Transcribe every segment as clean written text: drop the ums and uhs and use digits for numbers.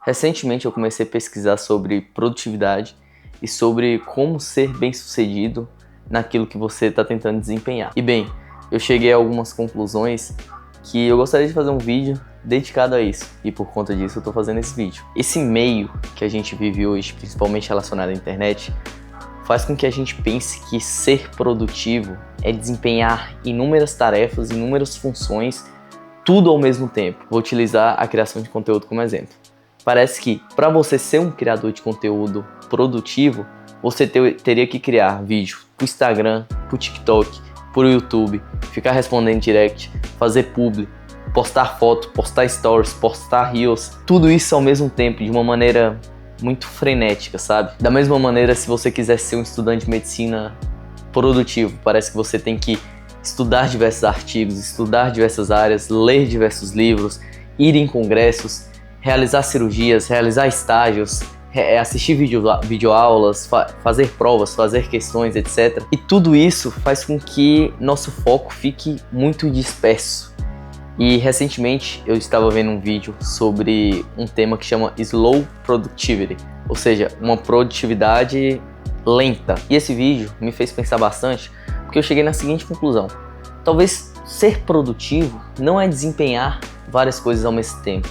Recentemente eu comecei a pesquisar sobre produtividade e sobre como ser bem-sucedido naquilo que você está tentando desempenhar. E bem, eu cheguei a algumas conclusões que eu gostaria de fazer um vídeo dedicado a isso, e por conta disso eu estou fazendo esse vídeo. Esse meio que a gente vive hoje, principalmente relacionado à internet, faz com que a gente pense que ser produtivo é desempenhar inúmeras tarefas, inúmeras funções, tudo ao mesmo tempo. Vou utilizar a criação de conteúdo como exemplo. Parece que para você ser um criador de conteúdo produtivo, você teria que criar vídeo para o Instagram, para o TikTok, para o YouTube, ficar respondendo direct, fazer publi, postar foto, postar stories, postar reels, tudo isso ao mesmo tempo, de uma maneira muito frenética, sabe? Da mesma maneira, se você quiser ser um estudante de medicina produtivo, parece que você tem que estudar diversos artigos, estudar diversas áreas, ler diversos livros, ir em congressos, realizar cirurgias, realizar estágios, assistir videoaulas, fazer provas, fazer questões, etc. E tudo isso faz com que nosso foco fique muito disperso. E recentemente eu estava vendo um vídeo sobre um tema que chama Slow Productivity, ou seja, uma produtividade lenta. E esse vídeo me fez pensar bastante, porque eu cheguei na seguinte conclusão: talvez ser produtivo não é desempenhar várias coisas ao mesmo tempo,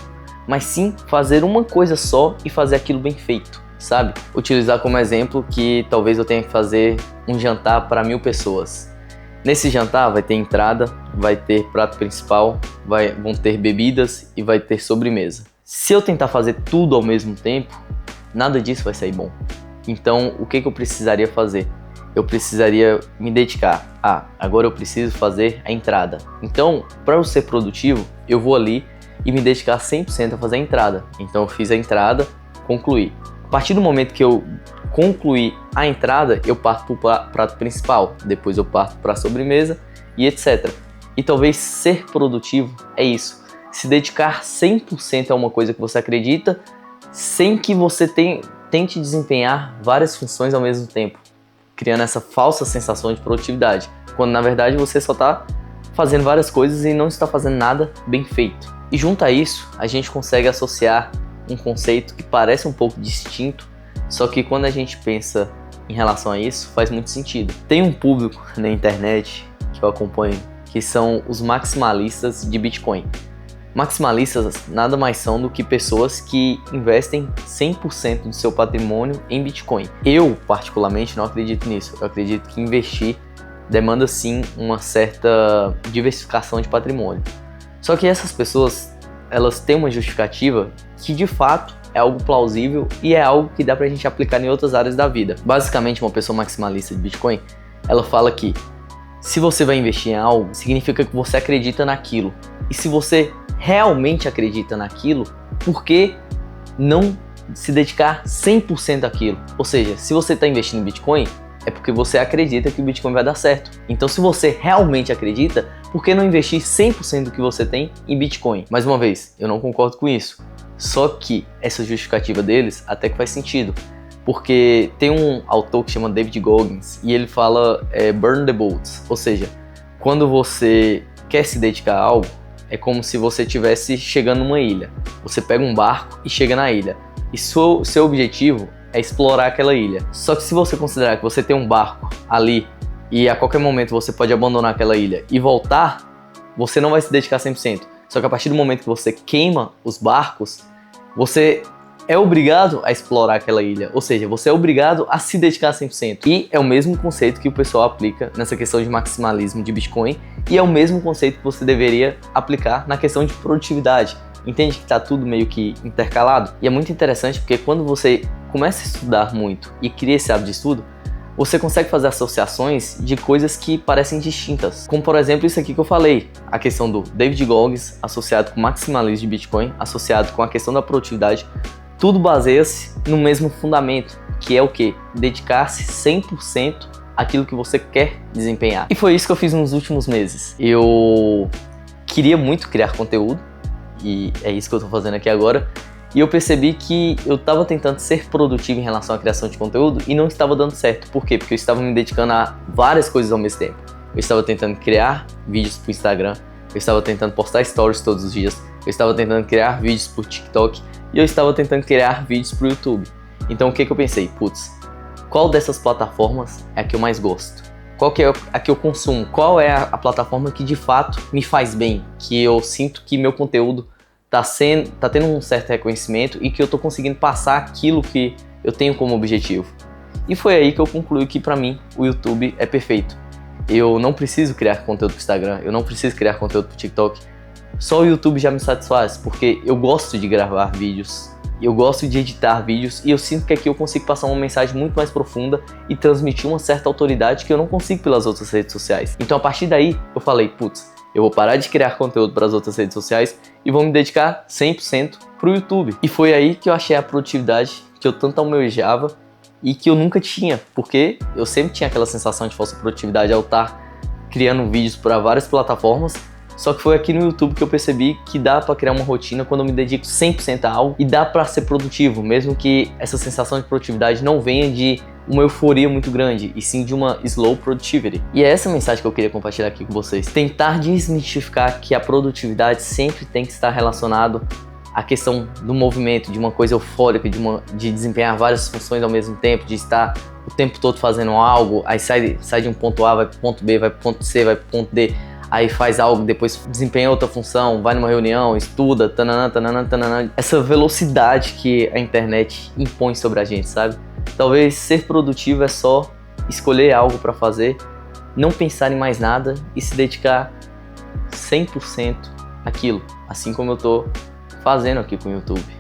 mas sim fazer uma coisa só e fazer aquilo bem feito, sabe? Utilizar como exemplo que talvez eu tenha que fazer um jantar para 1000 pessoas. Nesse jantar vai ter entrada, vai ter prato principal, vão ter bebidas e vai ter sobremesa. Se eu tentar fazer tudo ao mesmo tempo, nada disso vai sair bom. Então, o que eu precisaria fazer? Eu precisaria me dedicar agora eu preciso fazer a entrada. Então, para eu ser produtivo, eu vou ali e me dedicar 100% a fazer a entrada. Então eu fiz a entrada, concluí. A partir do momento que eu concluí a entrada, eu parto para o prato principal, depois eu parto para a sobremesa e etc. E talvez ser produtivo é isso, se dedicar 100% a uma coisa que você acredita, sem que você tente desempenhar várias funções ao mesmo tempo, criando essa falsa sensação de produtividade, quando na verdade você só está fazendo várias coisas e não está fazendo nada bem feito. E junto a isso, a gente consegue associar um conceito que parece um pouco distinto, só que quando a gente pensa em relação a isso, faz muito sentido. Tem um público na internet que eu acompanho, que são os maximalistas de Bitcoin. Maximalistas nada mais são do que pessoas que investem 100% do seu patrimônio em Bitcoin. Eu, particularmente, não acredito nisso. Eu acredito que investir demanda sim uma certa diversificação de patrimônio. Só que essas pessoas, elas têm uma justificativa que de fato é algo plausível e é algo que dá pra gente aplicar em outras áreas da vida. Basicamente, uma pessoa maximalista de Bitcoin, ela fala que se você vai investir em algo, significa que você acredita naquilo. E se você realmente acredita naquilo, por que não se dedicar 100% àquilo? Ou seja, se você está investindo em Bitcoin, é porque você acredita que o Bitcoin vai dar certo. Então, se você realmente acredita, por que não investir 100% do que você tem em Bitcoin? Mais uma vez, eu não concordo com isso. Só que essa justificativa deles até que faz sentido. Porque tem um autor que chama David Goggins e ele fala burn the boats. Ou seja, quando você quer se dedicar a algo, é como se você estivesse chegando numa ilha. Você pega um barco e chega na ilha. E seu objetivo é explorar aquela ilha. Só que se você considerar que você tem um barco ali e a qualquer momento você pode abandonar aquela ilha e voltar, você não vai se dedicar 100%. Só que a partir do momento que você queima os barcos, você é obrigado a explorar aquela ilha. Ou seja, você é obrigado a se dedicar 100%. E é o mesmo conceito que o pessoal aplica nessa questão de maximalismo de Bitcoin. E é o mesmo conceito que você deveria aplicar na questão de produtividade. Entende que está tudo meio que intercalado? E é muito interessante porque quando você começa a estudar muito e cria esse hábito de estudo, você consegue fazer associações de coisas que parecem distintas. Como, por exemplo, isso aqui que eu falei. A questão do David Goggins associado com o maximalismo de Bitcoin, associado com a questão da produtividade. Tudo baseia-se no mesmo fundamento, que é o quê? Dedicar-se 100% àquilo que você quer desempenhar. E foi isso que eu fiz nos últimos meses. Eu queria muito criar conteúdo, e é isso que eu estou fazendo aqui agora. E eu percebi que eu estava tentando ser produtivo em relação à criação de conteúdo e não estava dando certo. Por quê? Porque eu estava me dedicando a várias coisas ao mesmo tempo. Eu estava tentando criar vídeos para o Instagram, eu estava tentando postar stories todos os dias, eu estava tentando criar vídeos pro TikTok e eu estava tentando criar vídeos pro YouTube. Então o que eu pensei? Putz, qual dessas plataformas é a que eu mais gosto? Qual que é a que eu consumo? Qual é a plataforma que de fato me faz bem? Que eu sinto que meu conteúdo tá tendo um certo reconhecimento e que eu tô conseguindo passar aquilo que eu tenho como objetivo. E foi aí que eu concluí que pra mim o YouTube é perfeito. Eu não preciso criar conteúdo pro Instagram, eu não preciso criar conteúdo pro TikTok. Só o YouTube já me satisfaz, porque eu gosto de gravar vídeos, eu gosto de editar vídeos e eu sinto que aqui eu consigo passar uma mensagem muito mais profunda e transmitir uma certa autoridade que eu não consigo pelas outras redes sociais. Então a partir daí eu falei, putz, eu vou parar de criar conteúdo para as outras redes sociais e vou me dedicar 100% pro YouTube. E foi aí que eu achei a produtividade que eu tanto almejava e que eu nunca tinha, porque eu sempre tinha aquela sensação de falsa produtividade ao estar criando vídeos para várias plataformas. Só que foi aqui no YouTube que eu percebi que dá para criar uma rotina quando eu me dedico 100% a algo e dá para ser produtivo, mesmo que essa sensação de produtividade não venha de uma euforia muito grande, e sim de uma slow productivity. E é essa mensagem que eu queria compartilhar aqui com vocês. Tentar desmistificar que a produtividade sempre tem que estar relacionado à questão do movimento, de uma coisa eufórica, de desempenhar várias funções ao mesmo tempo, de estar o tempo todo fazendo algo, aí sai de um ponto A, vai para o ponto B, vai para o ponto C, vai para o ponto D, aí faz algo, depois desempenha outra função, vai numa reunião, estuda, tananã, tananã, tananã. Essa velocidade que a internet impõe sobre a gente, sabe? Talvez ser produtivo é só escolher algo para fazer, não pensar em mais nada e se dedicar 100% àquilo, assim como eu tô fazendo aqui com o YouTube.